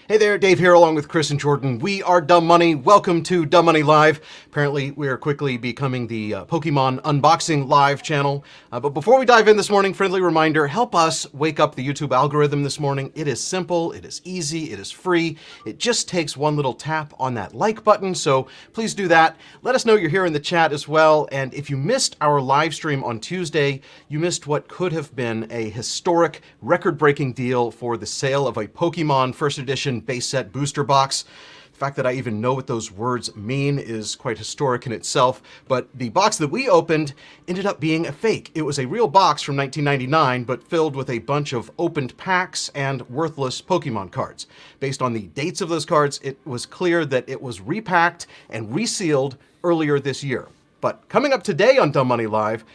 Hey there, Dave here along with Chris and Jordan. We are Dumb Money. Welcome to Dumb Money Live. Apparently, we are quickly becoming the Pokemon Unboxing Live channel. But before we dive in this morning, friendly reminder, help us wake up the YouTube algorithm this morning. It is simple, it is easy, it is free. It just takes one little tap on that like button, so please do that. Let us know you're here in the chat as well. And if you missed our live stream on Tuesday, you missed what could have been a historic, record-breaking deal for the sale of a Pokemon First Edition base set booster box. The fact that I even know what those words mean is quite historic in itself, but the box that we opened ended up being a fake. It was a real box from 1999, but filled with a bunch of opened packs and worthless Pokemon cards. Based on the dates of those cards, it was clear that it was repacked and resealed earlier this year. But coming up today on Dumb Money Live,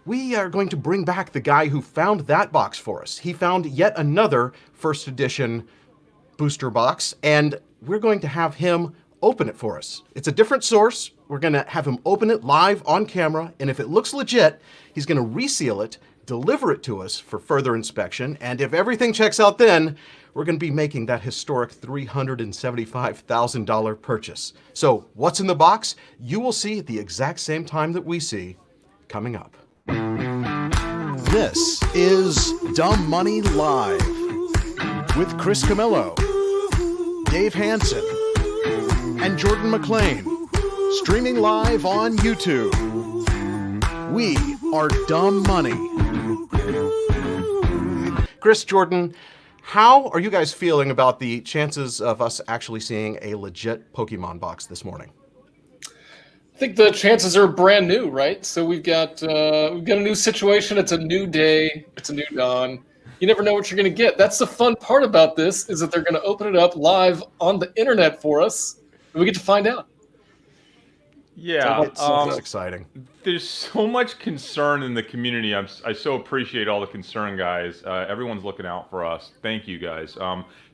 we are going to bring back the guy who found that box for us. He found yet another First Edition booster box, and we're going to have him open it for us. It's a different source. We're going to have him open it live on camera, and if it looks legit, he's going to reseal it, deliver it to us for further inspection, and if everything checks out then, we're going to be making that historic $375,000 purchase. So what's in the box? You will see at the exact same time that we see coming up. This is Dumb Money Live with Chris Camillo, Dave Hansen, and Jordan McLean, streaming live on YouTube. We are Dumb Money. Chris, Jordan, how are you guys feeling about the chances of us actually seeing a legit Pokemon box this morning? I think the chances are brand new, right? So we've got a new situation. It's a new day. It's a new dawn. You never know what you're going to get. That's the fun part about this, is that they're going to open it up live on the internet for us, and we get to find out. Yeah, That's exciting. There's so much concern in the community. I so appreciate all the concern, guys. Everyone's looking out for us. Thank you, guys.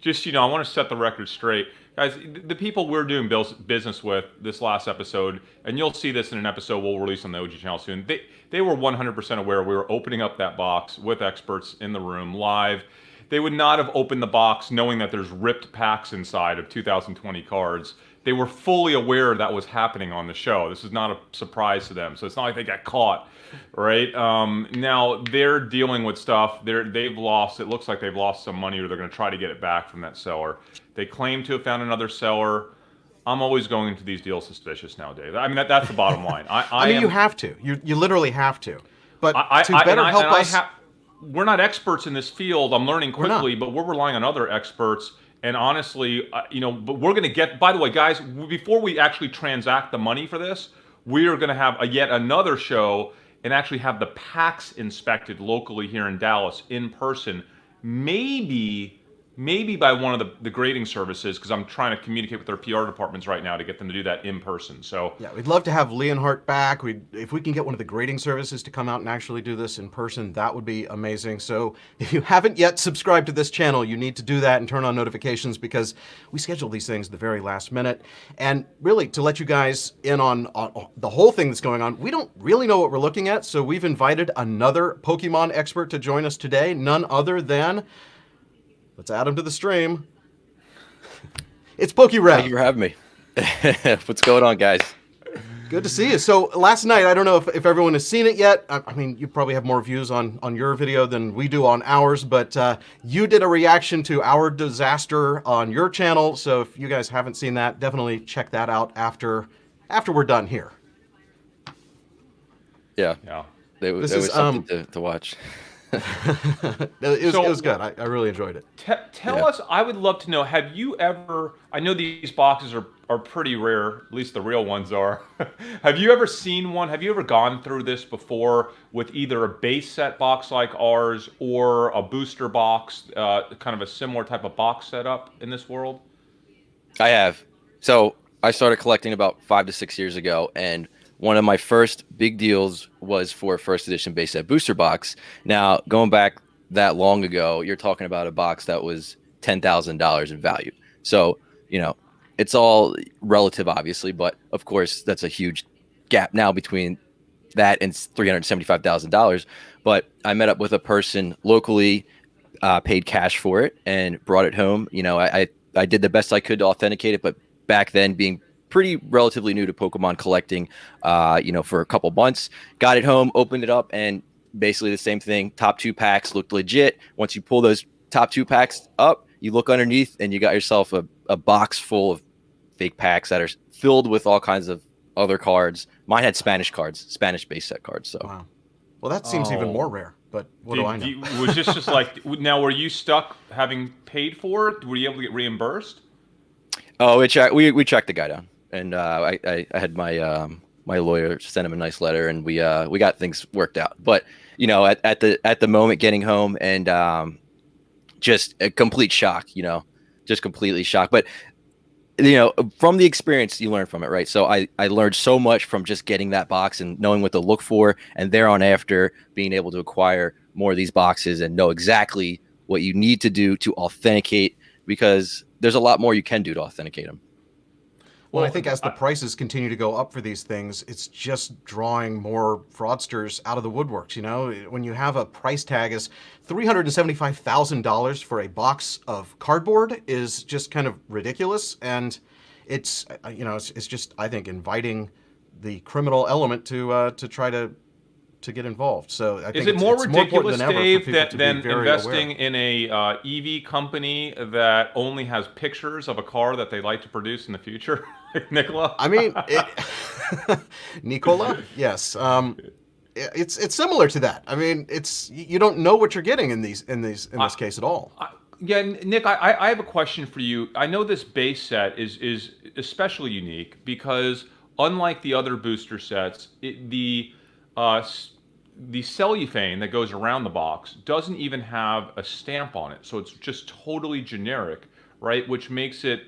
Just, I want to set the record straight. Guys, the people we're doing business with this last episode, and you'll see this in an episode we'll release on the OG channel soon, they were 100% aware we were opening up that box with experts in the room live. They would not have opened the box knowing that there's ripped packs inside of 2020 cards. They were fully aware that was happening on the show. This is not a surprise to them, so it's not like they got caught, right? Now they're dealing with stuff. They've lost. It looks like they've lost some money, or they're going to try to get it back from that seller. They claim to have found another seller. I'm always going into these deals suspicious now, Dave. I mean, that's the bottom line. I mean, you have to. You literally have to. But to better help us, we're not experts in this field. I'm learning quickly, but we're relying on other experts. And honestly, but we're going to get, by the way, guys, before we actually transact the money for this, we are going to have yet another show and actually have the packs inspected locally here in Dallas in person, maybe by one of the grading services, because I'm trying to communicate with their PR departments right now to get them to do that in person. So yeah, we'd love to have Leonhardt back. If we can get one of the grading services to come out and actually do this in person, that would be amazing. So if you haven't yet subscribed to this channel, you need to do that and turn on notifications, because we schedule these things at the very last minute. And really, to let you guys in on the whole thing that's going on, we don't really know what we're looking at. So we've invited another Pokemon expert to join us today, none other than, let's add him to the stream. It's PokeRev. Thank you for having me. What's going on, guys? Good to see you. So last night, I don't know if everyone has seen it yet. I mean, you probably have more views on your video than we do on ours, but you did a reaction to our disaster on your channel. So if you guys haven't seen that, definitely check that out after we're done here. Yeah. It was something to watch. It was good. I really enjoyed it. Tell us, I would love to know, have you ever, I know these boxes are pretty rare, at least the real ones are. Have you ever seen one? Have you ever gone through this before with either a base set box like ours or a booster box, kind of a similar type of box setup in this world? I have. So I started collecting about 5 to 6 years ago, and one of my first big deals was for a first edition base set booster box. Now, going back that long ago, you're talking about a box that was $10,000 in value. So, it's all relative, obviously, but of course, that's a huge gap now between that and $375,000. But I met up with a person locally, paid cash for it, and brought it home. I I did the best I could to authenticate it. But back then, being pretty relatively new to Pokemon collecting, for a couple months, got it home, opened it up, and basically the same thing. Top 2 packs looked legit. Once you pull those top 2 packs up, you look underneath, and you got yourself a box full of fake packs that are filled with all kinds of other cards. Mine had Spanish cards, Spanish base set cards. So, wow. Well, that seems even more rare. But what do I know? Was this just like now? Were you stuck having paid for it? Were you able to get reimbursed? Oh, we tracked the guy down, and I had my lawyer send him a nice letter, and we got things worked out. But at the moment getting home, and just a complete shock, just completely shocked. But from the experience, you learn from it, right? So I learned so much from just getting that box and knowing what to look for, and thereon after being able to acquire more of these boxes and know exactly what you need to do to authenticate, because there's a lot more you can do to authenticate them. Well, I think as the prices continue to go up for these things, it's just drawing more fraudsters out of the woodworks. When you have a price tag as $375,000 for a box of cardboard is just kind of ridiculous, and it's just, I think, inviting the criminal element to try to get involved. So I think is it more ridiculous, than ever, Dave, for people than to be very investing aware. in a EV company that only has pictures of a car that they like to produce in the future, like Nikola? I mean, Nikola, yes. It's similar to that. I mean, you don't know what you're getting in this case at all. Yeah, Nick, I have a question for you. I know this base set is especially unique because unlike the other booster sets, the cellophane that goes around the box doesn't even have a stamp on it, so it's just totally generic, right? Which makes it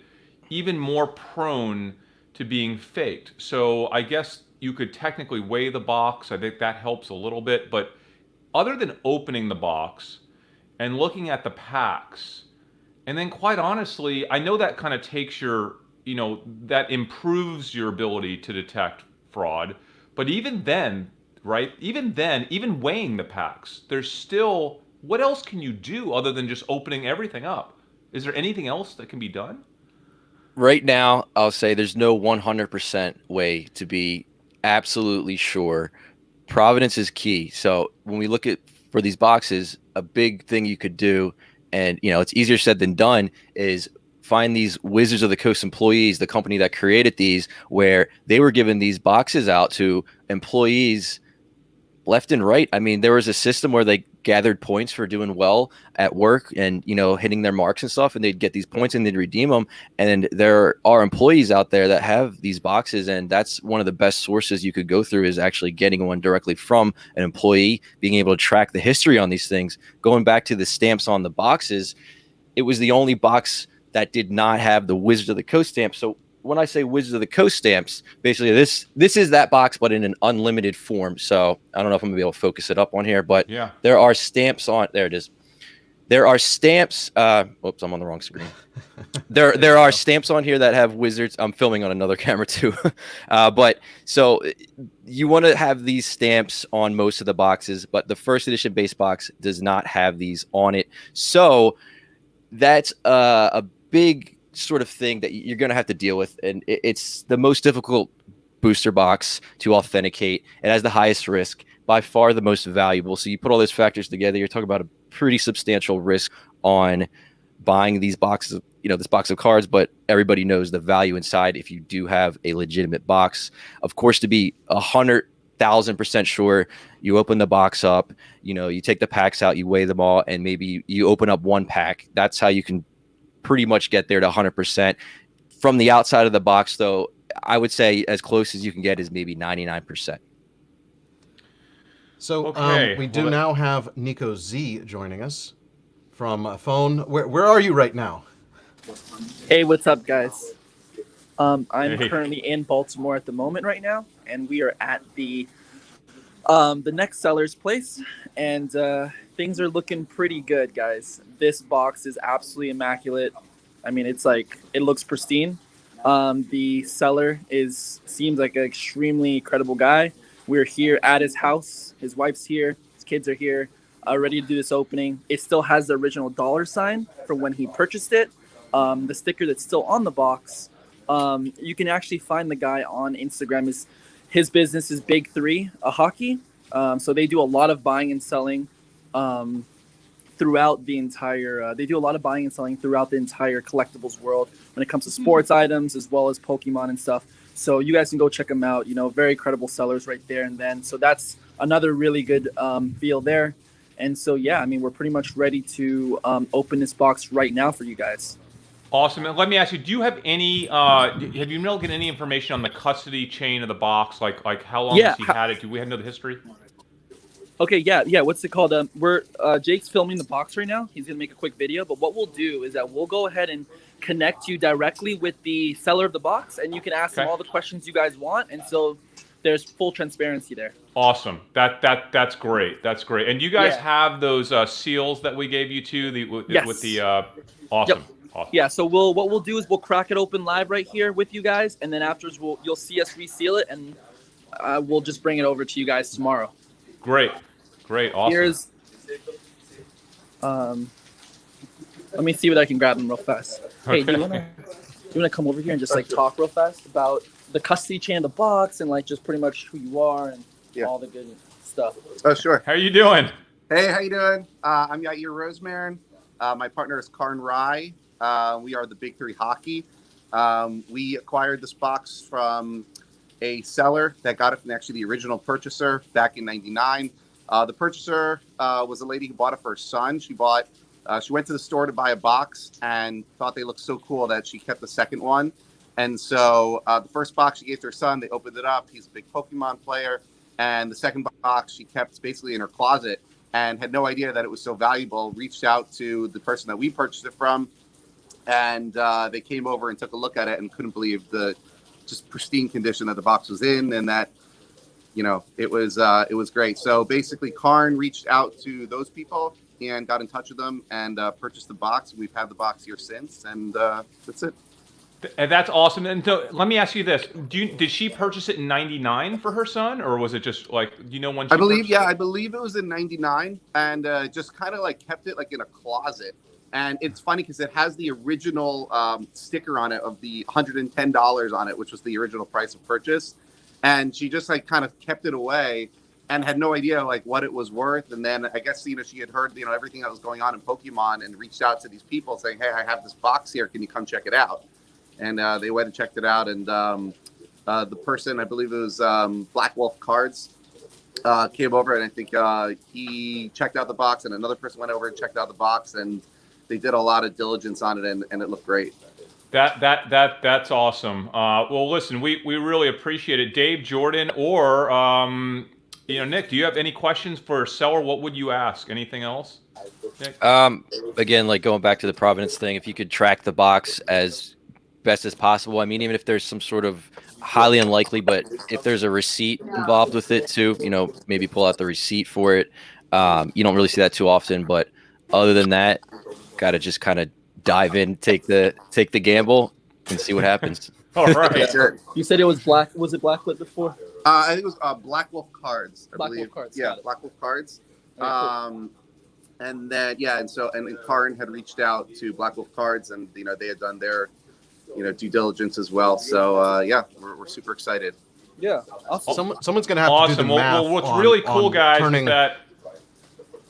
even more prone to being faked. So I guess you could technically weigh the box. I think that helps a little bit, but other than opening the box and looking at the packs, and then quite honestly, I know that kind of takes that improves your ability to detect fraud, but even then, right? Even weighing the packs, there's still, what else can you do other than just opening everything up? Is there anything else that can be done? Right now, I'll say there's no 100% way to be absolutely sure. Providence is key. So when we look for these boxes, a big thing you could do, and it's easier said than done, is find these Wizards of the Coast employees, the company that created these, where they were giving these boxes out to employees left and right. I mean, there was a system where they gathered points for doing well at work and, hitting their marks and stuff, and they'd get these points and they'd redeem them. And there are employees out there that have these boxes, and that's one of the best sources you could go through, is actually getting one directly from an employee, being able to track the history on these things. Going back to the stamps on the boxes, it was the only box that did not have the Wizards of the Coast stamp. So when I say Wizards of the Coast stamps, basically this is that box, but in an unlimited form. So I don't know if I'm gonna be able to focus it up on here, but yeah, there are stamps on. There it is. There are stamps. Oops, I'm on the wrong screen. There are stamps on here that have Wizards. I'm filming on another camera too, but so you want to have these stamps on most of the boxes, but the first edition base box does not have these on it. So that's a big sort of thing that you're going to have to deal with, and it's the most difficult booster box to authenticate. It has the highest risk, by far the most valuable. So you put all those factors together, you're talking about a pretty substantial risk on buying these boxes, this box of cards, but everybody knows the value inside if you do have a legitimate box. Of course, to be 100,000% sure, you open the box up, you take the packs out, you weigh them all, and maybe you open up one pack. That's how you can pretty much get there to 100%. From the outside of the box, though, I would say as close as you can get is maybe 99%. So okay. We do now have Nico Z joining us from a phone. Where are you right now? Hey, what's up, guys? I'm currently in Baltimore at the moment right now, and we are at the next seller's place, and things are looking pretty good, guys. This box is absolutely immaculate. I mean, it looks pristine. The seller seems like an extremely credible guy. We're here at his house. His wife's here. His kids are here, ready to do this opening. It still has the original dollar sign from when he purchased it. the sticker that's still on the box, you can actually find the guy on Instagram. His business is Big Three Hockey. So they do a lot of buying and selling throughout the entire. They do a lot of buying and selling throughout the entire collectibles world when it comes to sports items as well as Pokemon and stuff. So you guys can go check them out. Very credible sellers right there. And then so that's another really good feel there. And so yeah, I mean we're pretty much ready to open this box right now for you guys. Awesome. And let me ask you, do you have any, have you been able to get any information on the custody chain of the box? Like how long has he had it? Do we know the history? Okay, yeah. What's it called? Jake's filming the box right now. He's gonna make a quick video. But what we'll do is that we'll go ahead and connect you directly with the seller of the box, and you can ask him all the questions you guys want. And so there's full transparency there. Awesome. That's great. That's great. And you guys have those seals that we gave you too, with the awesome. Yep. Awesome. Yeah, so what we'll do is we'll crack it open live right here with you guys, and then afterwards you'll see us reseal it, and we'll just bring it over to you guys tomorrow. Great, awesome. Here's, let me see what I can grab them real fast. Hey, do you wanna come over here and just talk real fast about the custody chain of the box and just pretty much who you are and all the good stuff? Oh, sure. How are you doing? Hey, how you doing? I'm Yair Rosemarin. My partner is Karn Rai. We are the Big Three Hockey. We acquired this box from a seller that got it from actually the original purchaser back in '99. The purchaser was a lady who bought it for her son. She went to the store to buy a box and thought they looked so cool that she kept the second one. And so the first box she gave to her son, they opened it up. He's a big Pokemon player. And the second box she kept basically in her closet and had no idea that it was so valuable. Reached out to the person that we purchased it from. And they came over and took a look at it and couldn't believe the just pristine condition that the box was in, and that it was great. So basically, Karn reached out to those people and got in touch with them and purchased the box. We've had the box here since, and that's it. And that's awesome. And so let me ask you this: did she purchase it in '99 for her son, or was it just when? She I believe it was in '99, and just kind of kept it in a closet. And it's funny because it has the original sticker on it of the $110 on it, which was the original price of purchase. And she just kind of kept it away and had no idea what it was worth. And then I guess she had heard everything that was going on in Pokemon and reached out to these people saying, "Hey, I have this box here. Can you come check it out?" And they went and checked it out. And the person, I believe it was Black Wolf Cards, came over, and I think he checked out the box, and another person went over and checked out the box, and they did a lot of diligence on it, and it looked great. That's awesome. Well, listen, we really appreciate it, Dave, Jordan, or Nick. Do you have any questions for seller? What would you ask? Anything else, Nick? Again, going back to the Providence thing, if you could track the box as best as possible. I mean, even if there's some sort of highly unlikely, but if there's a receipt involved with it too, maybe pull out the receipt for it. You don't really see that too often, but other than that, got to just kind of dive in, take the gamble, and see what happens. All right. You said it was black. Was it Blacklit before? I think it was Black Wolf Cards. I believe. Wolf Cards. Yeah, Black Wolf Cards. Cool. And then and Karn had reached out to Black Wolf Cards, and they had done their due diligence as well. So we're super excited. Yeah. Awesome. Someone's gonna have to do the math. Well, what's really cool, guys, turning... is that.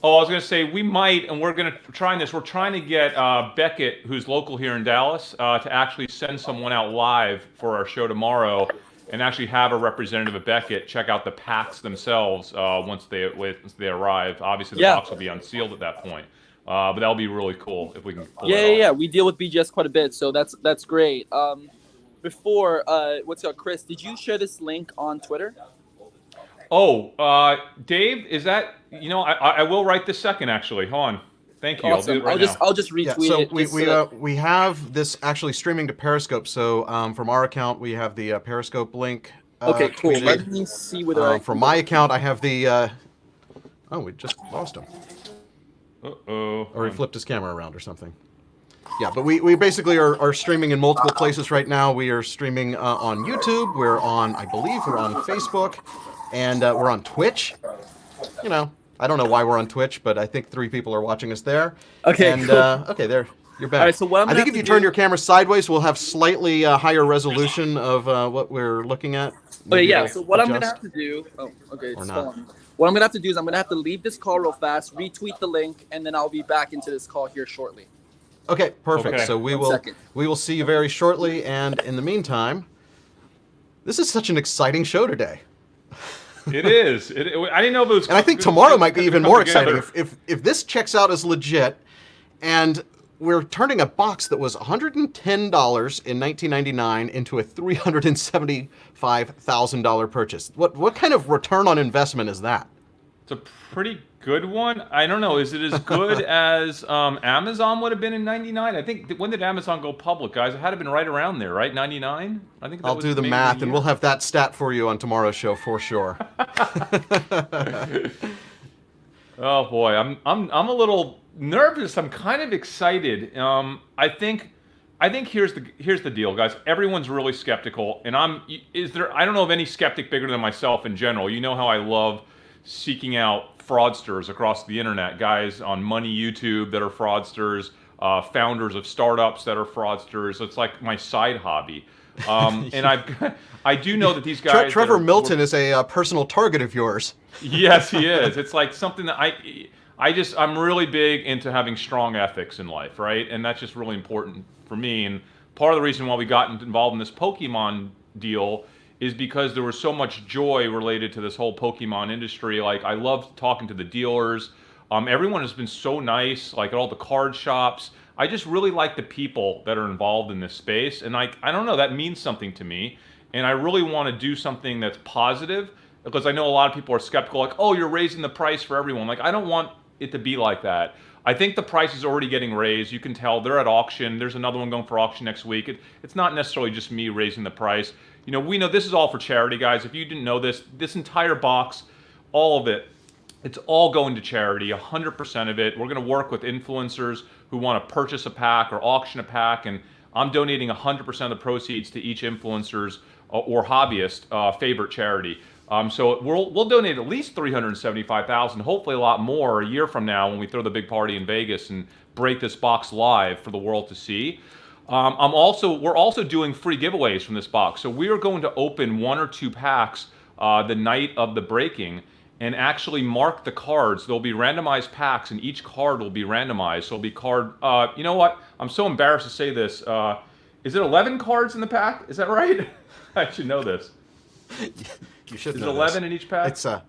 Oh, I was going to say we might, and we're going to try this. We're trying to get Beckett, who's local here in Dallas, to actually send someone out live for our show tomorrow, and actually have a representative of Beckett check out the packs themselves once they arrive. Obviously, the box will be unsealed at that point, but that'll be really cool if we can. Pull Yeah. We deal with BGS quite a bit, so that's great. Before, Chris? Did you share this link on Twitter? Oh, Dave, is that I will right this second. Actually, hold on. Thank you. Awesome. I'll do it right now. I'll just retweet it. So we have this actually streaming to Periscope. So from our account, we have the Periscope link. Okay, cool. Tweeted. Let me see whether from my account, I have the. We just lost him. Uh-oh. Or he flipped his camera around or something. Yeah, but we basically are streaming in multiple places right now. We are streaming on YouTube. I believe we're on Facebook. And we're on Twitch. I don't know why we're on Twitch, but I think 3 people are watching us there. Okay. And cool. okay, there You're back. All right, so what I'm I gonna think have if you to turn do- your camera sideways, we'll have slightly higher resolution of what we're looking at. Okay, Maybe yeah. it'll So what I'm gonna adjust. have to do? Oh, okay. Or It's not. falling. What I'm gonna have to do is I'm gonna have to leave this call real fast, retweet the link, and then I'll be back into this call here shortly. Okay, perfect. Okay. So we 1 will second. see you very shortly. And in the meantime, this is such an exciting show today. It is. I didn't know if it was. And I think tomorrow might be even more exciting if this checks out as legit, and we're turning a box that was $110 in 1999 into a $375,000 purchase. What kind of return on investment is that? It's a pretty good one. I don't know. Is it as good as Amazon would have been in '99? I think when did Amazon go public, guys? It had to have been right around there, right? '99. I think that I'll was do the maybe math, the and year. we'll have that stat for you on tomorrow's show for sure. Oh boy, I'm a little nervous. I'm kind of excited. I think here's the deal, guys. Everyone's really skeptical, and I don't know of any skeptic bigger than myself in general. You know how I love seeking out fraudsters across the internet, guys on Money YouTube that are fraudsters, founders of startups that are fraudsters. It's like my side hobby. And I do know that these guys. Trevor Milton is a personal target of yours. Yes, he is. It's like something that I'm really big into having strong ethics in life, right? And that's just really important for me. And part of the reason why we got involved in this Pokemon deal is because there was so much joy related to this whole Pokemon industry. Like, I love talking to the dealers. Everyone has been so nice, like at all the card shops. I just really like the people that are involved in this space. And I don't know, that means something to me. And I really want to do something that's positive, because I know a lot of people are skeptical, like, oh, you're raising the price for everyone. Like, I don't want it to be like that. I think the price is already getting raised. You can tell they're at auction. There's another one going for auction next week. It's not necessarily just me raising the price. You know, we know this is all for charity, guys. If you didn't know this entire box, all of it, it's all going to charity, 100% of it. We're going to work with influencers who want to purchase a pack or auction a pack, and I'm donating 100% of the proceeds to each influencer's or hobbyist favorite charity. So we'll donate at least $375,000, hopefully a lot more a year from now when we throw the big party in Vegas and break this box live for the world to see. We're also doing free giveaways from this box. So we are going to open 1 or 2 packs the night of the breaking and actually mark the cards. There'll be randomized packs, and each card will be randomized. So it'll be card. You know what? I'm so embarrassed to say this. Is it 11 cards in the pack? Is that right? I should know this. You should Is know it 11 this. in each pack? It's Oh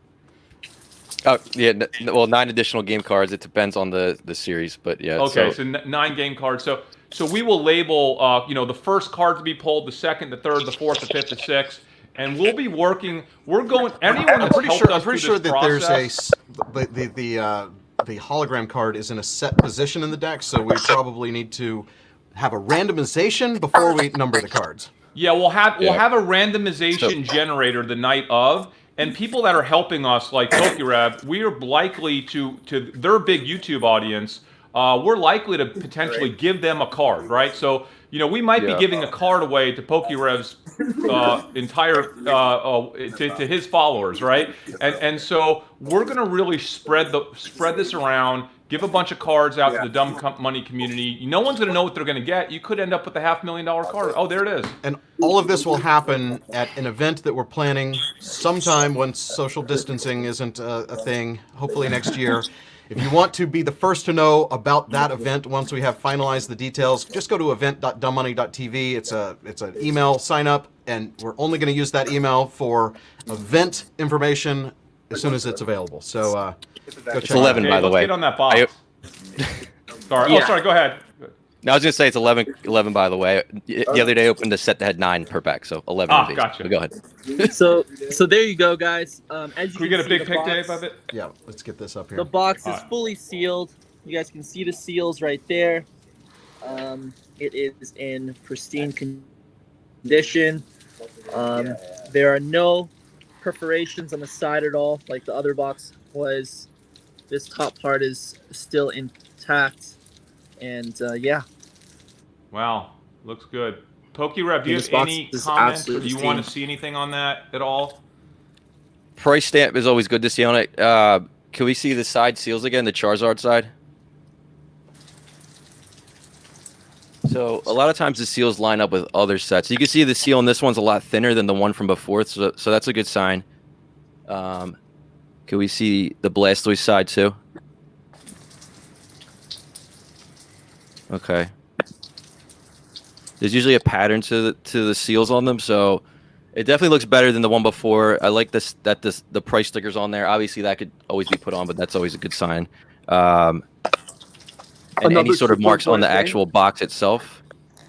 yeah, well 9 additional game cards. It depends on the series, but yeah. Okay, so 9 game cards. So we will label, the first card to be pulled, the second, the third, the fourth, the fifth, the sixth, and we'll be working. We're going. Anyone that's helped us I'm pretty through sure this that process, the hologram card is in a set position in the deck, so we probably need to have a randomization before we number the cards. Yeah, we'll have a randomization generator the night of, and people that are helping us, like Pokerev, we are likely to their big YouTube audience. We're likely to potentially give them a card, right? So we might be giving a card away to Pokerev's entire to his followers, right? And so we're gonna really spread this around. Give a bunch of cards out to the dumb money community. No one's going to know what they're going to get. You could end up with a $500,000 card. Oh, there it is. And all of this will happen at an event that we're planning sometime once social distancing isn't a thing, hopefully next year. If you want to be the first to know about that event once we have finalized the details, just go to event.dumbmoney.tv. It's an email sign up, and we're only going to use that email for event information as soon as it's available. So go check 11 Okay, by the let's way. get on that box. Sorry. Yeah. Oh, sorry. Go ahead. No, I was gonna say it's 11 by the way. The other day I opened a set that had 9 per pack, so 11. of these. Gotcha. But go ahead. So there you go, guys. As you Can we can get a see, big the pic, box- Dave, of it? Yeah, let's get this up here. The box is Alright. fully sealed. You guys can see the seals right there. It is in pristine condition. There are no perforations on the side at all, like the other box was. This top part is still intact, and yeah. Wow. Looks good. Pokerev, do you This have box any is comments, or absolutely do you want to pristine. see anything on that at all? Price stamp is always good to see on it. Can we see the side seals again, the Charizard side? So a lot of times the seals line up with other sets. You can see the seal in this one's a lot thinner than the one from before, so that's a good sign. Can we see the Blastoise side too? Okay. There's usually a pattern to the seals on them, so it definitely looks better than the one before. I like the price stickers on there. Obviously, that could always be put on, but that's always a good sign. And any sort of marks on the actual box itself,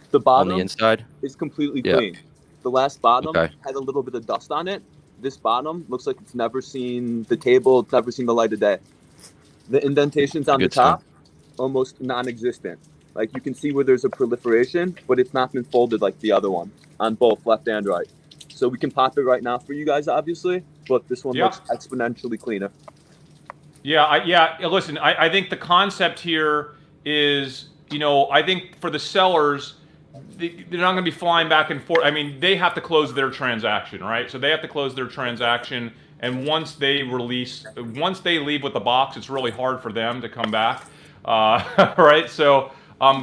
the bottom on the inside, is completely clean. The last bottom had a little bit of dust on it. This bottom looks like it's never seen the table, it's never seen the light of day. The indentations on the top, almost non-existent. Like you can see where there's a proliferation, but it's not been folded like the other one on both left and right. So we can pop it right now for you guys, obviously, but this one looks exponentially cleaner. Yeah, listen, I think the concept here is, I think for the sellers, they're not going to be flying back and forth. I mean, they have to close their transaction, right? So they have to close their transaction, and once they leave with the box, it's really hard for them to come back, right? So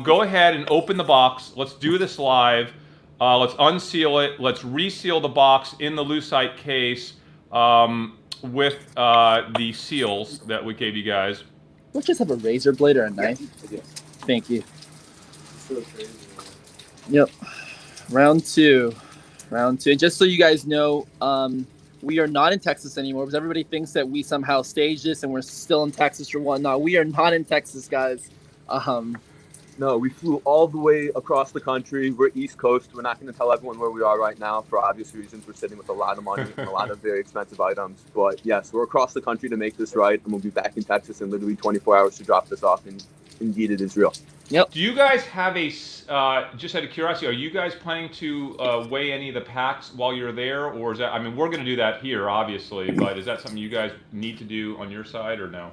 go ahead and open the box. Let's do this live. Let's unseal it. Let's reseal the box in the lucite case with the seals that we gave you guys. Let's just have a razor blade or a knife. Thank you. Yep. Round two. And just so you guys know, we are not in Texas anymore because everybody thinks that we somehow staged this and we're still in Texas or whatnot. We are not in Texas, guys. No, we flew all the way across the country. We're East Coast. We're not going to tell everyone where we are right now for obvious reasons. We're sitting with a lot of money and a lot of very expensive items. But yes, we're across the country to make this right, and we'll be back in Texas in literally 24 hours to drop this off. And indeed, it is real. Yep. Do you guys have just out of curiosity, are you guys planning to weigh any of the packs while you're there, or is that? I mean, we're going to do that here, obviously, but is that something you guys need to do on your side, or no?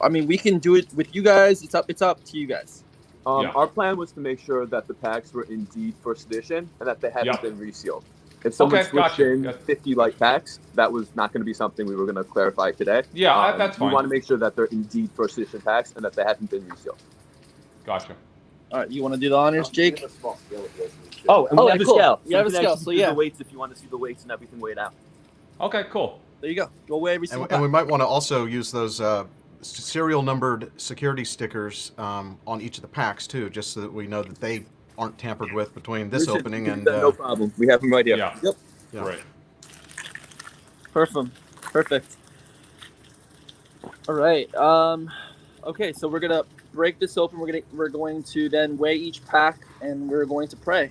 I mean, we can do it with you guys. It's up to you guys. Our plan was to make sure that the packs were indeed first edition and that they hadn't been resealed. If someone switched in 50 light packs, that was not going to be something we were going to clarify today. Yeah, that's fine. We want to make sure that they're indeed first edition packs and that they hadn't been resealed. Gotcha. All right, you want to do the honors, Jake? Oh, and we have a scale. You have a scale, so yeah. The weights if you want to see the weights and everything weighed out. Okay, cool. There you go. Go weigh every single pack. And we might want to also use those serial numbered security stickers on each of the packs too, just so that we know that they aren't tampered with between this opening and. No problem. We have them right here. Yeah. Yep. Yeah. Great. Perfect. All right. Okay, so we're gonna break this open. We're going to then weigh each pack, and we're going to pray.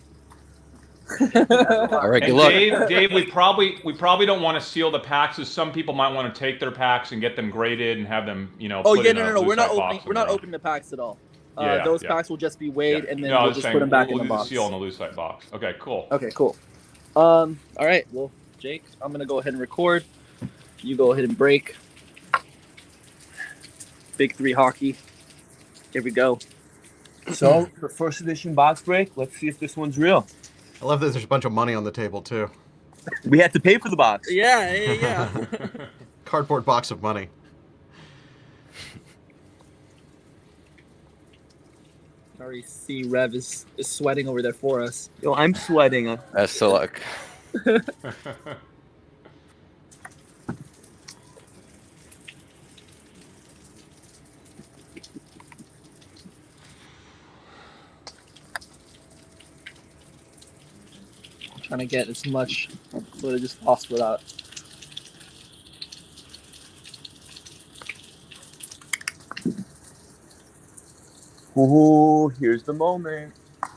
All right, good And luck. Dave, we probably don't want to seal the packs, as some people might want to take their packs and get them graded and have them, Oh put yeah, in a no. We're not lucite box opening. We're not opening the packs at all. Yeah, those yeah. packs will just be weighed, and then No, we'll just put them back in the box. We'll do the seal in the lucite box. Okay, cool. Okay, cool. All right. Well, Jake, I'm gonna go ahead and record. You go ahead and break. Big 3 hockey. Here we go. So, the first edition box break. Let's see if this one's real. I love that there's a bunch of money on the table too. We had to pay for the box. Yeah. Cardboard box of money. I already see Rev is sweating over there for us. Yo, I'm sweating. Best of luck. Trying to get as much footage as possible out. Ooh, here's the moment. I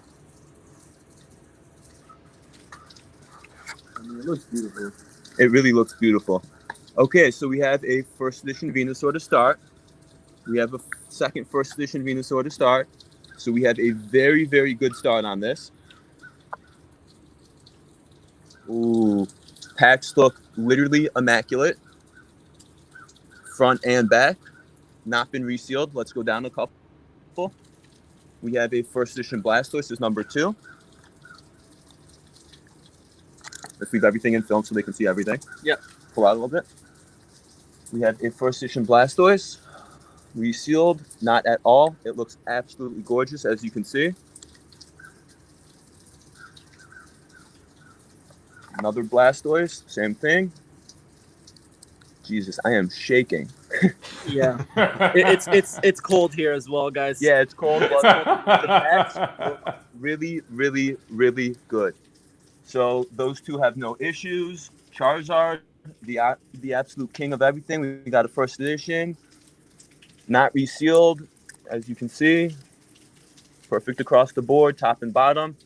mean, it looks beautiful. It really looks beautiful. Okay, so we have a first edition Venusaur to start. We have a second first edition Venusaur to start. So we have a very, very good start on this. Ooh, packs look literally immaculate. Front and back. Not been resealed. Let's go down a couple. We have a first edition Blastoise is number 2. Let's leave everything in film so they can see everything. Yep. Pull out a little bit. We have a first edition Blastoise. Resealed, not at all. It looks absolutely gorgeous, as you can see. Another Blastoise, same thing. Jesus, I am shaking. Yeah, it's cold here as well, guys. Yeah, it's cold, but the packs look really, really, really good. So those two have no issues. Charizard, the absolute king of everything. We got a first edition, not resealed, as you can see. Perfect across the board, top and bottom.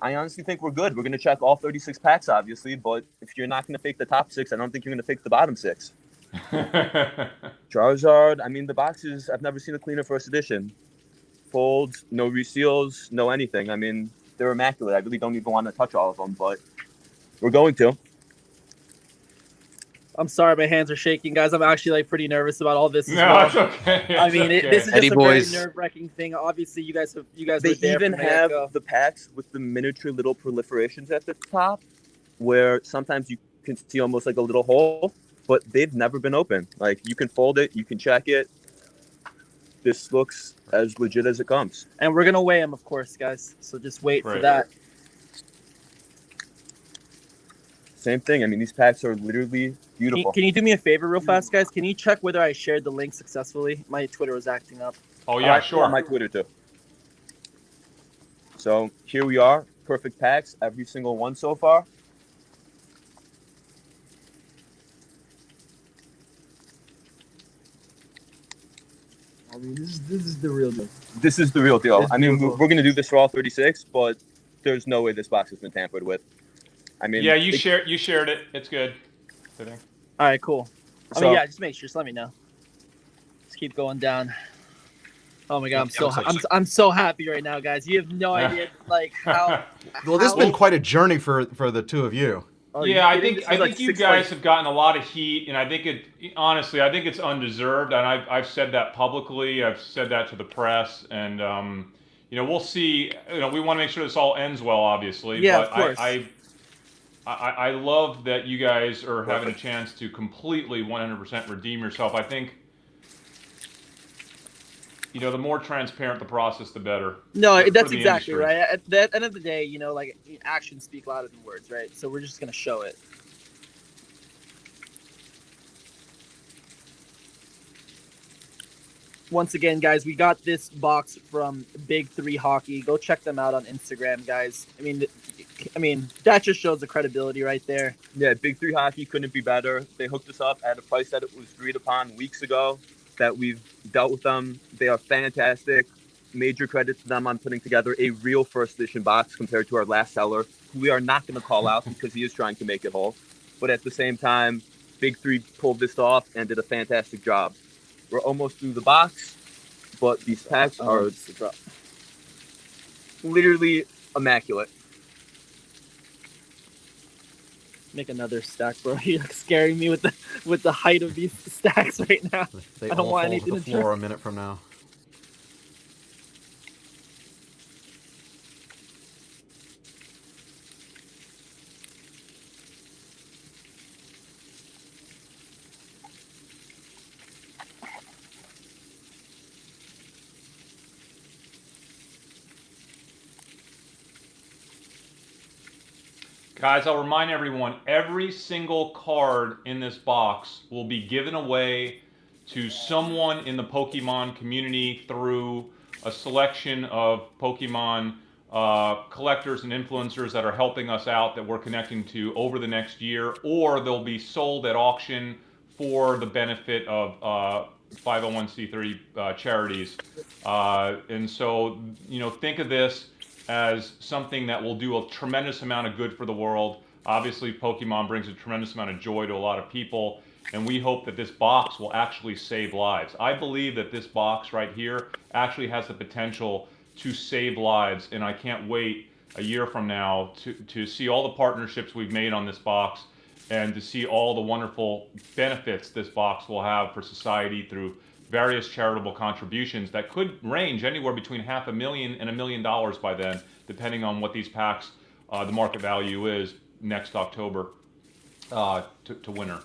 I honestly think we're good. We're going to check all 36 packs, obviously, but if you're not going to fake the top 6, I don't think you're going to fake the bottom 6. Charizard, I mean, the boxes, I've never seen a cleaner first edition. Folds, no reseals, no anything. I mean, they're immaculate. I really don't even want to touch all of them, but we're going to. I'm sorry, my hands are shaking, guys. I'm actually like pretty nervous about all this as No, well. it's okay. I mean, this is Eddie just a boys. very nerve-wracking thing. Obviously, you guys were They there even from the have get-go. the packs with the miniature little proliferations at the top, where sometimes you can see almost like a little hole, but they've never been open. Like, you can fold it, you can check it. This looks as legit as it comes. And we're gonna weigh them, of course, guys. So just wait for Right. that. Same thing. I mean, these packs are literally beautiful. Can you do me a favor real fast, guys? Can you check whether I shared the link successfully? My Twitter was acting up. Oh yeah, sure. On my Twitter too. So here we are, perfect packs, every single one so far. I mean, this is the real deal. This is the real deal. It's I mean, beautiful. we're gonna do this for all 36, but there's no way this box has been tampered with. I mean, Yeah, you shared it. It's good. I think. All right, cool. I So- mean, yeah, just make sure. Just let me know. Just keep going down. Oh my god, I'm so happy right now, guys. You have no idea like how. Well, this has been quite a journey for the two of you. Oh, Yeah, I you kidding? think This is like you 6 guys like- have gotten a lot of heat, and I think honestly, I think it's undeserved, and I've said that publicly. I've said that to the press, and we'll see. We want to make sure this all ends well, obviously. Yeah, but of course. I love that you guys are having a chance to completely 100% redeem yourself. I think, the more transparent the process, the better. No, for that's the exactly industry. right. At the end of the day, like actions speak louder than words, right? So we're just gonna show it. Once again, guys, we got this box from Big 3 Hockey. Go check them out on Instagram, guys. I mean, that just shows the credibility right there. Yeah, Big 3 Hockey couldn't be better. They hooked us up at a price that it was agreed upon weeks ago, that we've dealt with them. They are fantastic. Major credit to them on putting together a real first edition box compared to our last seller, who we are not going to call out because he is trying to make it whole. But at the same time, Big 3 pulled this off and did a fantastic job. We're almost through the box, but these packs are literally immaculate. Make another stack, bro. You're like scaring me with the height of these stacks right now. They I don't all want fall to anything the to floor a minute from now. Guys, I'll remind everyone, every single card in this box will be given away to someone in the Pokemon community through a selection of Pokemon collectors and influencers that are helping us out, that we're connecting to over the next year, or they'll be sold at auction for the benefit of 501c3 charities. And so, think of this as something that will do a tremendous amount of good for the world. Obviously, Pokemon brings a tremendous amount of joy to a lot of people, and we hope that this box will actually save lives. I believe that this box right here actually has the potential to save lives, and I can't wait a year from now to see all the partnerships we've made on this box, and to see all the wonderful benefits this box will have for society through various charitable contributions that could range anywhere between $500,000 and $1 million by then, depending on what these packs, the market value is next October to winter.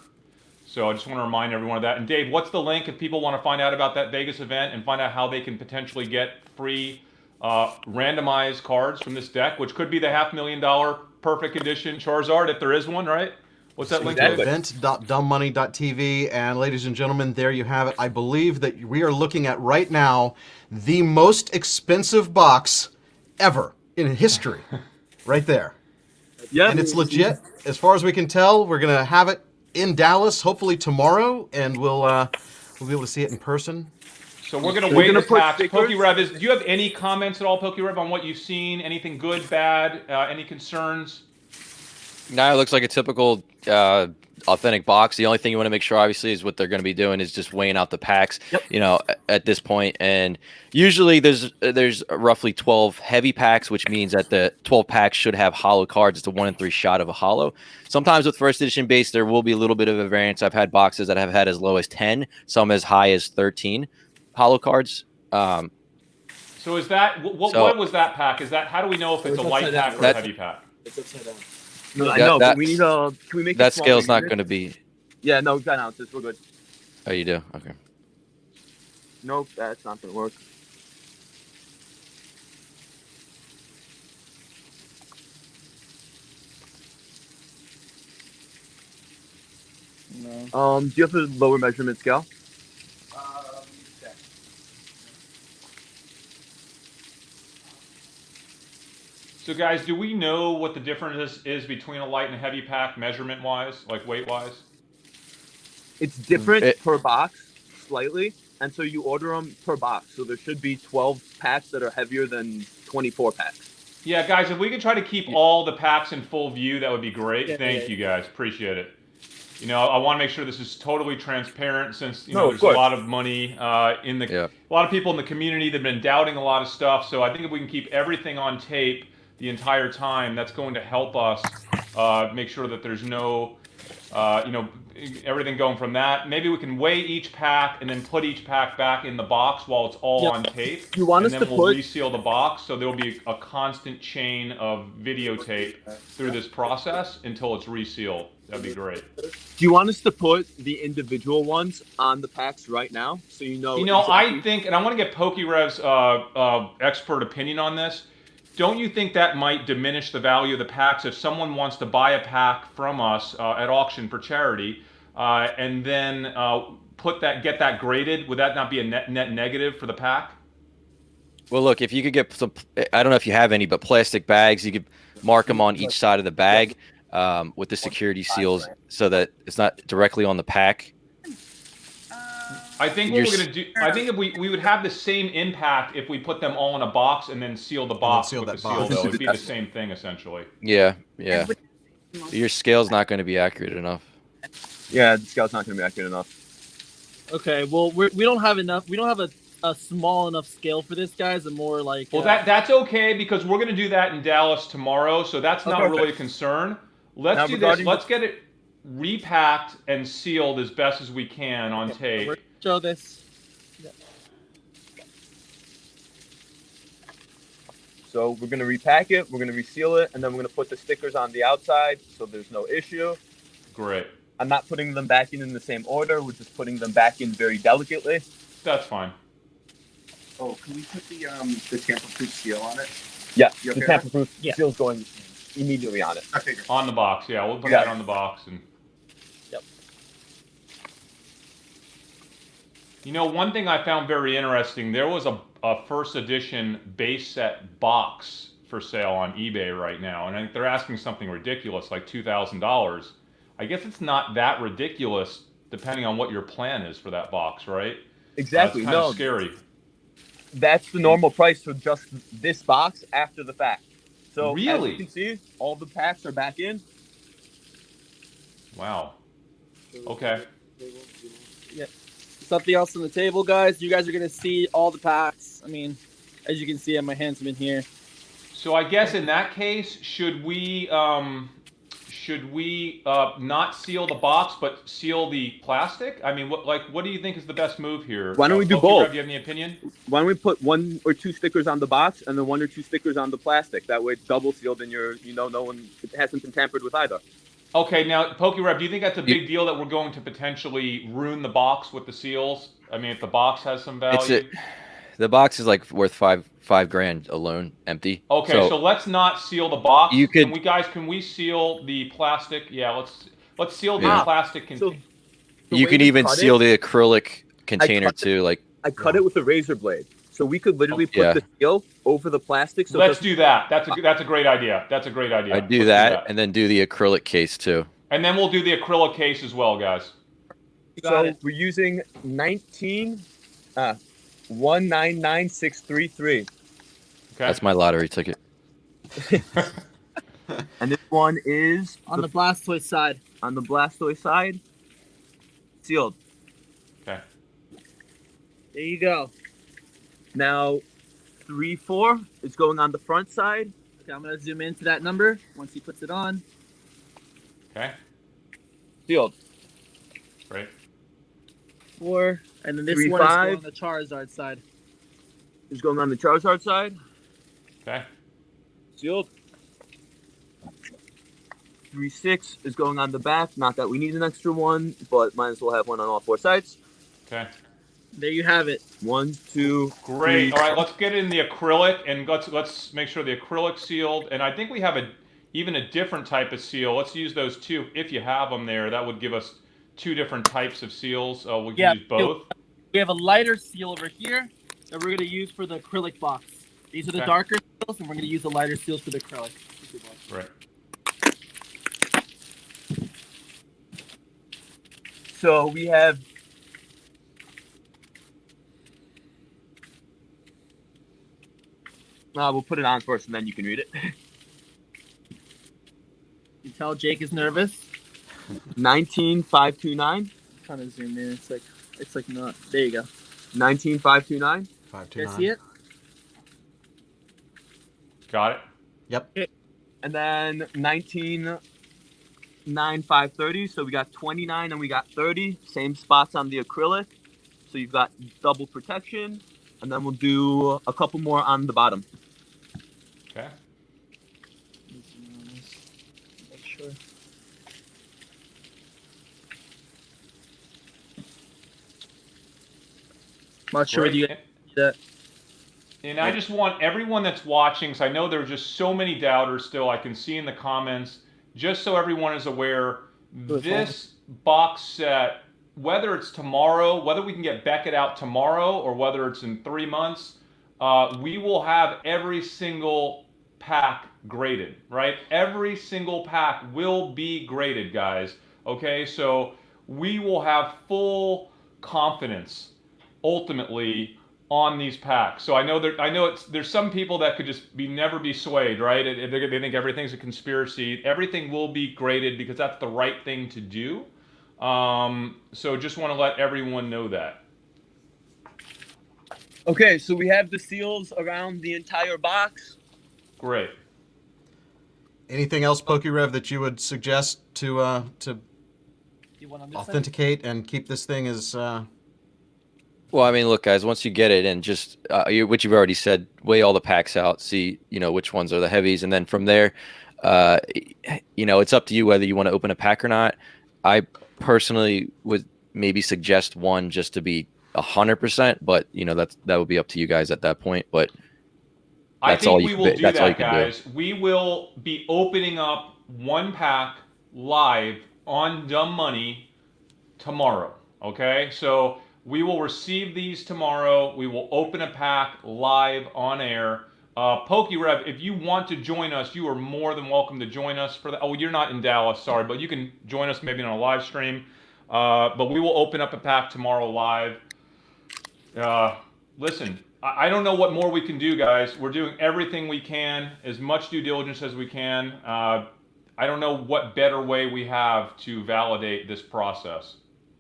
So I just want to remind everyone of that. And Dave, what's the link if people want to find out about that Vegas event and find out how they can potentially get free randomized cards from this deck, which could be the $500,000 perfect condition Charizard, if there is one, right? What's that link? Exactly. Event.dumbmoney.tv. And ladies and gentlemen, there you have it. I believe that we are looking at right now the most expensive box ever in history. Right there. Yeah. And it's legit. As far as we can tell, we're going to have it in Dallas, hopefully tomorrow, and we'll be able to see it in person. So we're going to weigh the packs. PokeRev, do you have any comments at all, PokeRev, on what you've seen? Anything good, bad, any concerns? No, it looks like a typical authentic box. The only thing you want to make sure, obviously, is what they're going to be doing is just weighing out the packs. Yep. At this point. And usually there's roughly 12 heavy packs, which means that the 12 packs should have hollow cards. It's a 1 in 3 shot of a hollow. Sometimes with first edition base, there will be a little bit of a variance. I've had boxes that have had as low as 10, some as high as 13 hollow cards. So is that what was that pack? Is that, how do we know if it's a light pack or a heavy pack? It's upside down. No, I know, but we need a. Can we make that scale's not going to be? Yeah, no, 10 ounces. We're good. Oh, you do? Okay. Nope, that's not gonna work. No. Do you have a lower measurement scale? So guys, do we know what the difference is between a light and a heavy pack measurement-wise, like weight-wise? It's different per box, slightly, and so you order them per box. So there should be 12 packs that are heavier than 24 packs. Yeah, guys, if we could try to keep all the packs in full view, that would be great. Yeah, Thank you guys, appreciate it. You know, I want to make sure this is totally transparent, since there's course. a lot of money a lot of people in the community that have been doubting a lot of stuff. So I think if we can keep everything on tape the entire time, that's going to help us make sure that there's no, everything going from that. Maybe we can weigh each pack and then put each pack back in the box while it's all on tape. You want us and then to we'll put reseal the box, so there will be a constant chain of videotape through this process until it's resealed. That'd be great. Do you want us to put the individual ones on the packs right now, so you know? I think, and I want to get PokeRev's expert opinion on this. Don't you think that might diminish the value of the packs if someone wants to buy a pack from us at auction for charity, and then get that graded? Would that not be a net negative for the pack? Well, look, if you could get some, I don't know if you have any, but plastic bags, you could mark them on each side of the bag with the security seals so that it's not directly on the pack. I think what we're going to do, I think if we would have the same impact if we put them all in a box and then seal the box with the seal, though. It'd be the same thing, essentially. Yeah. Your scale's not going to be accurate enough. Yeah, the scale's not going to be accurate enough. Okay, well, we don't have enough. We don't have a small enough scale for this, guys. And more like. Well, that's okay, because we're going to do that in Dallas tomorrow, so that's not really a concern. Let's do this. Let's get it repacked and sealed as best as we can on tape. Show this. Yeah. So we're going to repack it, we're going to reseal it, and then we're going to put the stickers on the outside so there's no issue. Great. I'm not putting them back in the same order. We're just putting them back in very delicately. That's fine. Oh, can we put the tamper-proof seal on it? Yeah, You okay the with tamper-proof seal's going immediately on it. Okay. On the box, yeah. We'll put that on the box. And one thing I found very interesting, there was a first edition base set box for sale on eBay right now, and I think they're asking something ridiculous, like $2,000. I guess it's not that ridiculous, depending on what your plan is for that box, right? Exactly. It's kind of scary. That's the normal price for just this box after the fact. So really, as you can see, all the packs are back in. Wow. Okay. Yeah. Something else on the table, guys. You guys are gonna see all the packs. I mean, as you can see, my hands have been here. So I guess in that case, should we not seal the box but seal the plastic? I mean, what do you think is the best move here? Why don't we do both? Do you have any opinion? Why don't we put 1 or 2 stickers on the box and then 1 or 2 stickers on the plastic? That way it's double sealed and no one, it hasn't been tampered with either. Okay, now, PokeRev, do you think that's a big deal that we're going to potentially ruin the box with the seals? I mean, if the box has some value? The box is like worth five grand alone, empty. Okay, so let's not seal the box. You could, Can we seal the plastic? Yeah, let's seal the Yeah. plastic So container. the you way can we even cut seal it, the acrylic container cut it. too. Like, I cut it with a razor blade, so we could literally put the seal over the plastic. So let's do that. That's a great idea. That's a great idea. I'd do that, and then do the acrylic case too. And then we'll do the acrylic case as well, guys. So we're using 19,199,633. Okay. That's my lottery ticket. And this one is On the Blastoise side. on the Blastoise side, sealed. Okay. There you go. Now, 3-4 is going on the front side. Okay, I'm gonna zoom into that number once he puts it on. Okay. Sealed. Great. 4, and then this 3, one is 5. going on the Charizard side. Is going on the Charizard side. Okay. Sealed. 3-6 is going on the back. Not that we need an extra one, but might as well have one on all 4 sides. Okay. There you have it. 1, 2, Great. 3. All right, let's get in the acrylic, and let's make sure the acrylic sealed. And I think we have even a different type of seal. Let's use those two if you have them there. That would give us 2 different types of seals. We can use both. We have a lighter seal over here that we're gonna use for the acrylic box. These are the darker seals, and we're gonna use the lighter seals for the acrylic. Right. So we have we'll put it on first, and then you can read it. You tell Jake is nervous. 19,529. I'm trying to zoom in. It's like not. There you go. 19,529. 529. You see it? Got it. Yep. And then 19,9,530. So we got 29 and we got 30. Same spots on the acrylic. So you've got double protection. And then we'll do a couple more on the bottom. Okay. Make sure. Not sure whether you get that. And I just want everyone that's watching, because I know there are just so many doubters still, I can see in the comments, just so everyone is aware, this box set, whether it's tomorrow, whether we can get Beckett out tomorrow, or whether it's in 3 months, we will have every single pack graded, right? Every single pack will be graded, guys. Okay, so we will have full confidence ultimately on these packs. So I know there's some people that could just never be swayed, right? They think everything's a conspiracy. Everything will be graded because that's the right thing to do. So just want to let everyone know that. Okay, so we have the seals around the entire box. Great. Anything else, PokeRev, that you would suggest to authenticate and keep this thing as? Well, I mean, look, guys, once you get it and just what you've already said, weigh all the packs out, see, which ones are the heavies. And then from there, it's up to you whether you want to open a pack or not. I personally would maybe suggest one just to be 100%, but that would be up to you guys at that point. But that's all you can do, guys. We will be opening up one pack live on Dumb Money tomorrow. Okay, so we will receive these tomorrow. We will open a pack live on air. PokeRev, if you want to join us, you are more than welcome to join us for that. Oh, you're not in Dallas, sorry, but you can join us maybe on a live stream. But we will open up a pack tomorrow live. Listen, I don't know what more we can do, guys. We're doing everything we can, as much due diligence as we can. I don't know what better way we have to validate this process.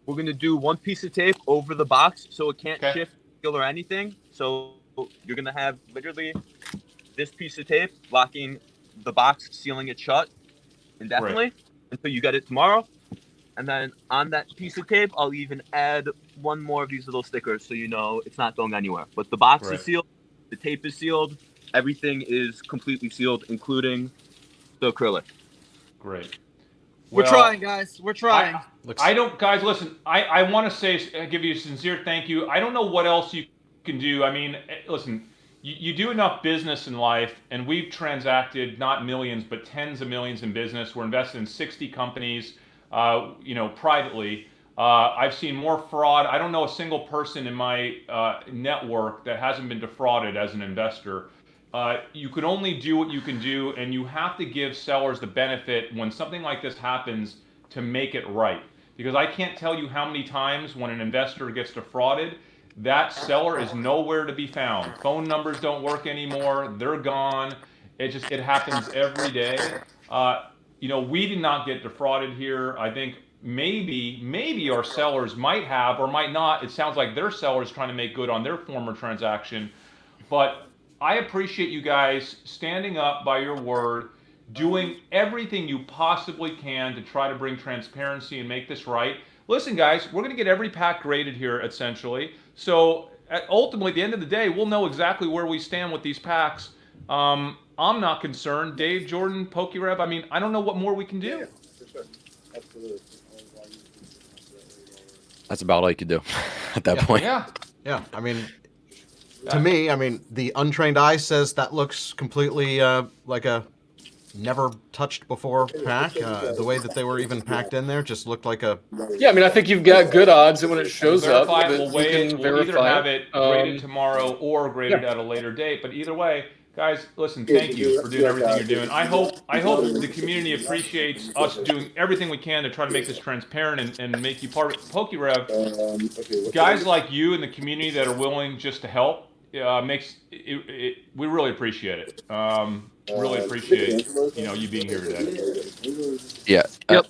We're going to do one piece of tape over the box so it can't shift, seal, or anything. So you're going to have literally this piece of tape blocking the box, sealing it shut indefinitely until you get it tomorrow. And then on that piece of tape, I'll even add one more of these little stickers so it's not going anywhere. But the box is sealed, the tape is sealed, everything is completely sealed, including the acrylic. Great. We're trying, guys. We're trying. Guys, listen, I want to give you a sincere thank you. I don't know what else you can do. I mean, listen, you do enough business in life, and we've transacted not millions, but tens of millions in business. We're invested in 60 companies, privately. I've seen more fraud. I don't know a single person in my network that hasn't been defrauded as an investor. You can only do what you can do, and you have to give sellers the benefit when something like this happens to make it right. Because I can't tell you how many times when an investor gets defrauded, that seller is nowhere to be found. Phone numbers don't work anymore. They're gone. It happens every day. We did not get defrauded here. I think maybe our sellers might have or might not. It sounds like their sellers trying to make good on their former transaction. But I appreciate you guys standing up by your word, doing everything you possibly can to try to bring transparency and make this right. Listen, guys, we're going to get every pack graded here, essentially. So ultimately, at the end of the day, we'll know exactly where we stand with these packs. I'm not concerned. Dave, Jordan, PokeRev, I mean, I don't know what more we can do. Yeah, for sure. Absolutely. That's about all you could do at that point. Yeah. I mean, to me, the untrained eye says that looks completely like a never touched before pack. The way that they were even packed in there just looked like a... Yeah, I mean, I think you've got good odds that when it shows up, that we'll either have it graded tomorrow or graded at a later date. But either way, guys, listen, thank you for doing everything you're doing. I hope the community appreciates us doing everything we can to try to make this transparent and make you part of PokeRev. Guys like you in the community that are willing just to help, we really appreciate it. Really appreciate you being here today. Yeah. Yep.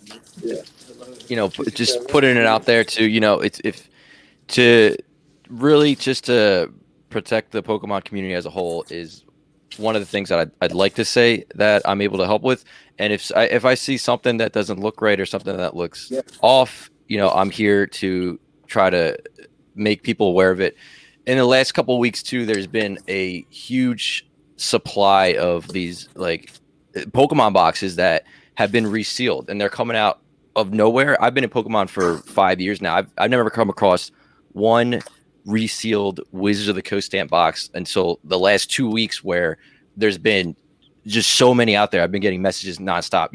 Just putting it out there to really just to protect the Pokemon community as a whole is one of the things that I'd like to say that I'm able to help with. And if I see something that doesn't look right or something that looks off, I'm here to try to make people aware of it. In the last couple of weeks too, there's been a huge supply of these like Pokemon boxes that have been resealed, and they're coming out of nowhere. I've been in Pokemon for 5 years now. I've never come across one resealed Wizards of the Coast stamp box until the last 2 weeks, where there's been just so many out there. I've been getting messages nonstop.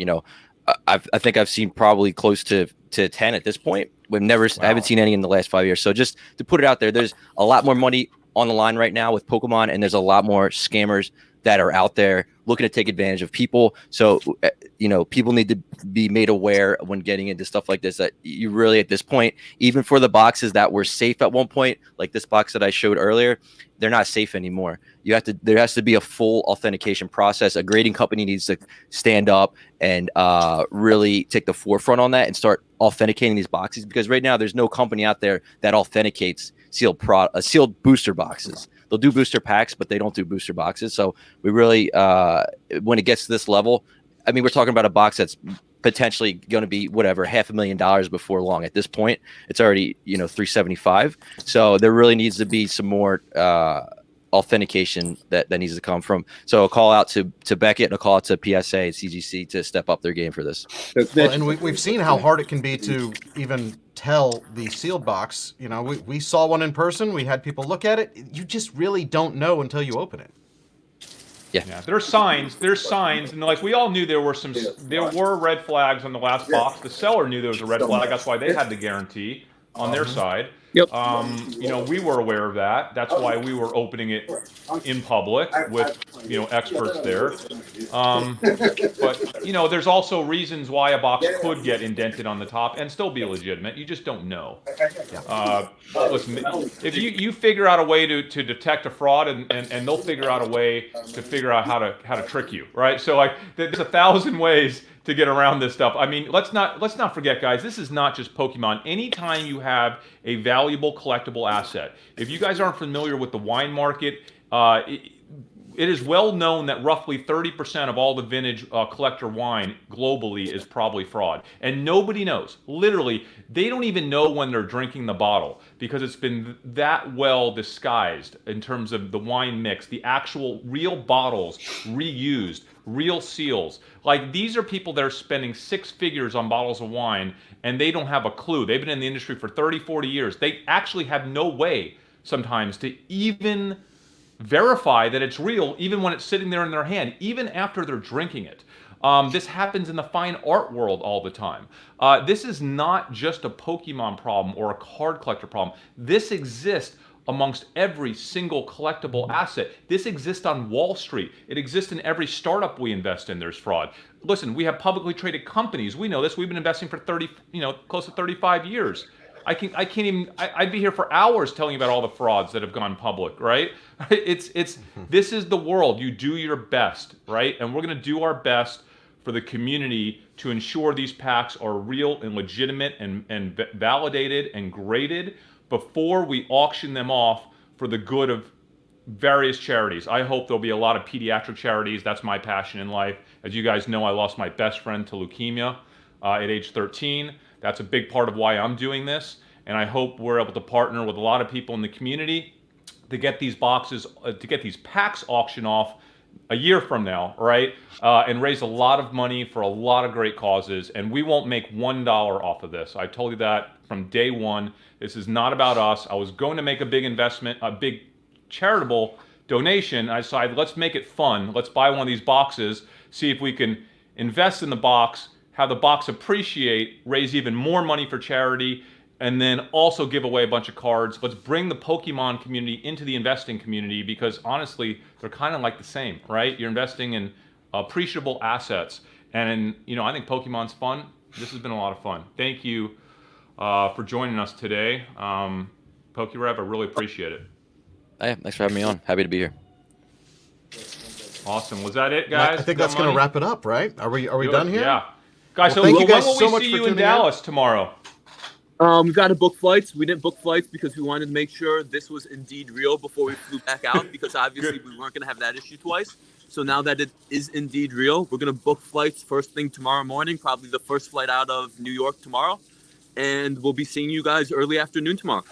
I think I've seen probably close to 10 at this point. I haven't seen any in the last 5 years. So just to put it out there, there's a lot more money on the line right now with Pokemon, and there's a lot more scammers that are out there looking to take advantage of people. So, people need to be made aware when getting into stuff like this, that you really, at this point, even for the boxes that were safe at one point, like this box that I showed earlier, they're not safe anymore. There has to be a full authentication process. A grading company needs to stand up and really take the forefront on that and start authenticating these boxes, because right now there's no company out there that authenticates sealed booster boxes. They'll do booster packs, but they don't do booster boxes. So we really, when it gets to this level, we're talking about a box that's potentially going to be whatever $500,000 before long. At this point, it's already $375. So there really needs to be some more authentication that needs to come from. So a call out to Beckett and a call out to PSA and CGC to step up their game for this. Well, and we've seen how hard it can be to even tell the sealed box. We saw one in person. We had people look at it. You just really don't know until you open it. Yeah. There's signs, and like we all knew there were red flags on the last box. The seller knew there was a red flag. That's why they had the guarantee on their side. Yep. We were aware of that. That's why we were opening it in public with, experts there. But there's also reasons why a box could get indented on the top and still be legitimate. You just don't know. Listen, if you figure out a way to detect a fraud, and they'll figure out a way to figure out how to trick you, right? So there's 1,000 ways to get around this stuff. Let's not forget, guys, this is not just Pokemon. Anytime you have a valuable collectible asset, if you guys aren't familiar with the wine market, it is well known that roughly 30% of all the vintage collector wine globally is probably fraud. And nobody knows. Literally, they don't even know when they're drinking the bottle, because it's been that well disguised in terms of the wine mix, the actual real bottles reused, real seals. Like, these are people that are spending 6 figures on bottles of wine, and they don't have a clue. They've been in the industry for 30, 40 years. They actually have no way sometimes to even verify that it's real, even when it's sitting there in their hand, even after they're drinking it. This happens in the fine art world all the time. This is not just a Pokemon problem or a card collector problem. This exists amongst every single collectible asset. This exists on Wall Street. It exists in every startup we invest in. There's fraud. Listen, we have publicly traded companies. We know this. We've been investing for close to 35 years. I'd be here for hours telling you about all the frauds that have gone public, right? This is the world. You do your best, right? And we're going to do our best for the community to ensure these packs are real and legitimate and validated and graded before we auction them off for the good of various charities. I hope there'll be a lot of pediatric charities. That's my passion in life. As you guys know, I lost my best friend to leukemia at age 13. That's a big part of why I'm doing this. And I hope we're able to partner with a lot of people in the community to get these boxes, to get these packs auctioned off a year from now, right? And raise a lot of money for a lot of great causes. And we won't make $1 off of this. I told you that from day one. This is not about us. I was going to make a big investment, a big charitable donation. I decided, let's make it fun. Let's buy one of these boxes, see if we can invest in the box, have the box appreciate, raise even more money for charity, and then also give away a bunch of cards. Let's bring the Pokemon community into the investing community because honestly, they're kind of like the same, right? You're investing in appreciable assets. And I think Pokemon's fun. This has been a lot of fun. Thank you for joining us today. PokeRev, I really appreciate it. Hey, thanks for having me on. Happy to be here. Awesome. Was that it, guys? I think that's going to wrap it up, right? Are we done here? Yeah. Guys, well, thank you guys when will so we much see for you in tuning Dallas tomorrow? We've got to book flights. We didn't book flights because we wanted to make sure this was indeed real before we flew back out because obviously we weren't going to have that issue twice. So now that it is indeed real, we're going to book flights first thing tomorrow morning, probably the first flight out of New York tomorrow. And we'll be seeing you guys early afternoon tomorrow.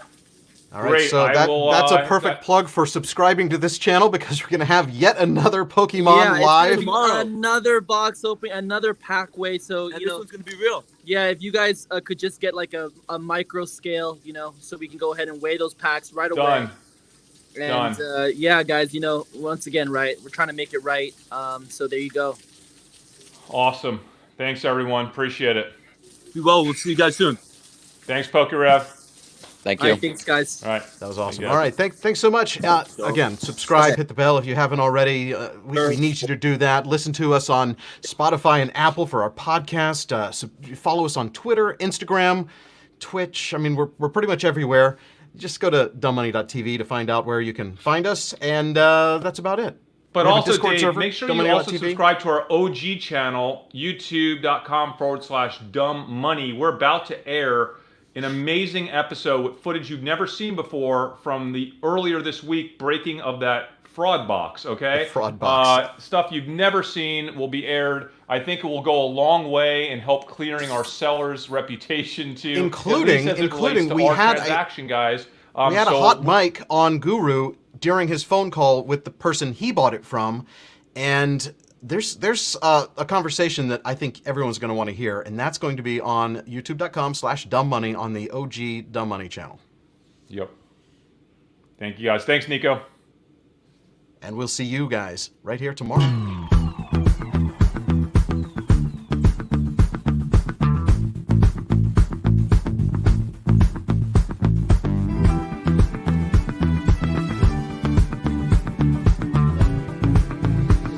All right, so that's a perfect plug for subscribing to this channel because we're going to have yet another Pokemon live. Another box opening, another pack way. So, and this one's going to be real. Yeah, if you guys could just get like a micro scale, so we can go ahead and weigh those packs right away. And yeah, guys, once again, right, we're trying to make it right. So there you go. Awesome. Thanks, everyone. Appreciate it. Be well. We'll see you guys soon. Thanks, PokeRev. Thank you. All right, thanks, guys. All right. That was awesome. All right. Thanks so much. Again, subscribe, hit the bell if you haven't already. We need you to do that. Listen to us on Spotify and Apple for our podcast. Follow us on Twitter, Instagram, Twitch. I mean, we're pretty much everywhere. Just go to dumbmoney.tv to find out where you can find us. And that's about it. But also, Dave, make sure you also subscribe to our OG channel, youtube.com/dumbmoney. We're about to air an amazing episode with footage you've never seen before from the earlier this week breaking of that fraud box, okay? The fraud box. Stuff you've never seen will be aired. I think it will go a long way in help clearing our sellers' reputation too. Including we had transaction, guys. We had a hot mic on Guru during his phone call with the person he bought it from, and there's a conversation that I think everyone's going to want to hear, and that's going to be on youtube.com/dumbmoney on the OG Dumb Money channel. Yep. Thank you, guys. Thanks, Nico. And we'll see you guys right here tomorrow.